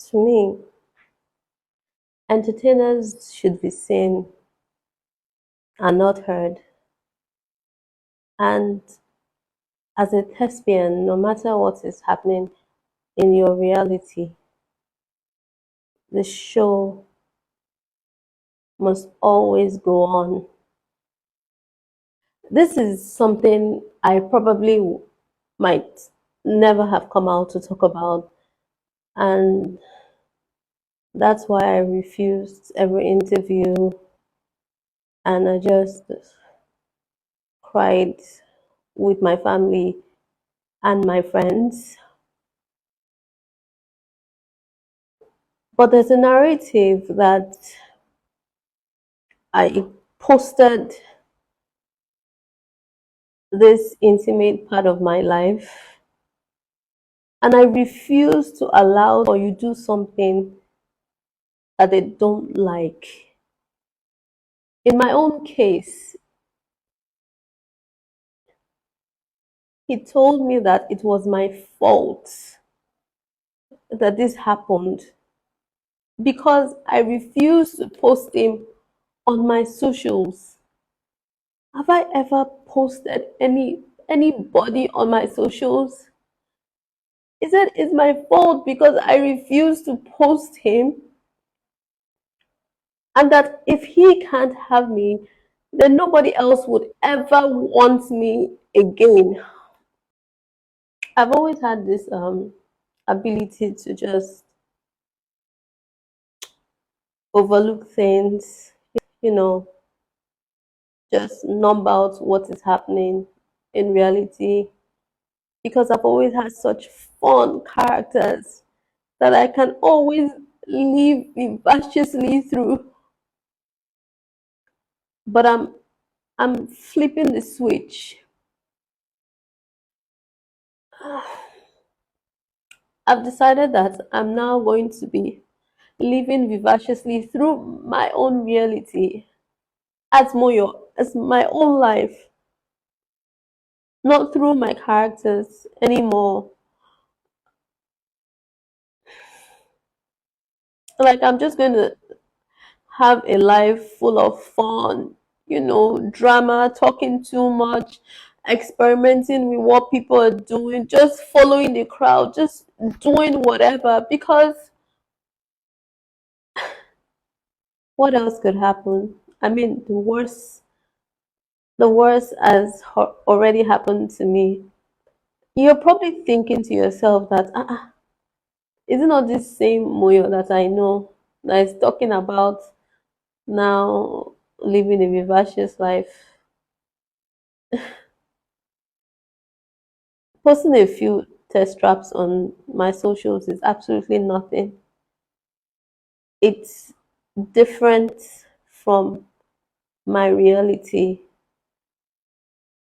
To me, entertainers should be seen and not heard. And as a thespian, no matter what is happening in your reality, the show must always go on. This is something I probably might never have come out to talk about, and that's why I refused every interview and I just cried with my family and my friends. But there's a narrative that I posted this intimate part of my life, and I refuse to allow or you do something that they don't like. In my own case, he told me that it was my fault that this happened because I refused to post him on my socials. Have I ever posted anybody on my socials? He said it's my fault because I refused to post him, and that if he can't have me, then nobody else would ever want me again. I've always had this ability to just overlook things, you know, just numb out what is happening in reality because I've always had such fun characters that I can always live vivaciously through. But I'm flipping the switch. I've decided that I'm now going to be living vivaciously through my own reality as Moyo, as my own life, not through my characters anymore. Like I'm just going to have a life full of fun, drama, talking too much, experimenting with what people are doing, just following the crowd, just doing whatever. Because what else could happen? I mean, the worst has already happened to me. You're probably thinking to yourself that, is it not this same Moyo that I know that is talking about now living a vivacious life? Posting a few test traps on my socials is absolutely nothing. It's different from my reality.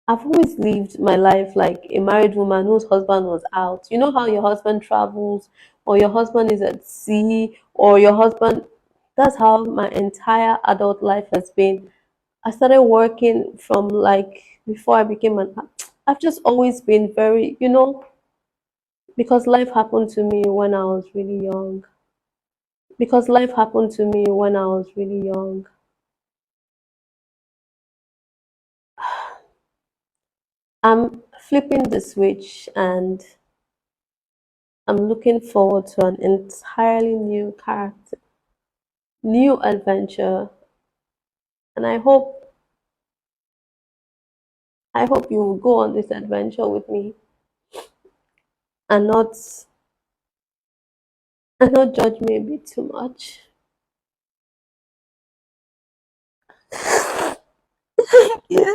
I've always lived my life like a married woman whose husband was out. You know how your husband travels, or your husband is at sea, or your husband. That's how my entire adult life has been. I started working from like before I became an. I've just always been very, because life happened to me when I was really young. Because life happened to me when I was really young. I'm flipping the switch and I'm looking forward to an entirely new character, new adventure, and I hope you will go on this adventure with me and not judge me a bit too much. Yeah.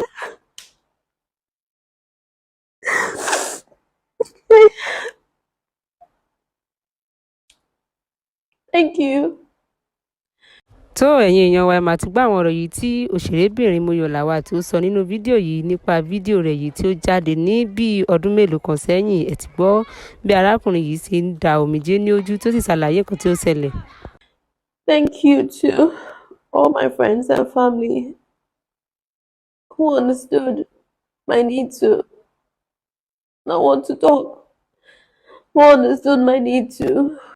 Thank you. tó ẹ̀yin èèyàn wa ẹ máa ti gbọ́ àwọn ọ̀rọ̀ yìí tí òṣèrébìnrin Moyo Lawal tí ó sọ nínú fídíò yìí nípa fídíò rẹ̀ yìí tí ó jáde ní bíi ọdún mélòó kan sẹ́yìn. Ẹ ti gbọ́ bí arákùnrin yìí ṣe ń da omijé ní ojú tó sì ṣàlàyé nǹkan tí ó ṣẹlẹ̀. Thank you to all my friends and family who understood my need to not want to talk, who understood my need to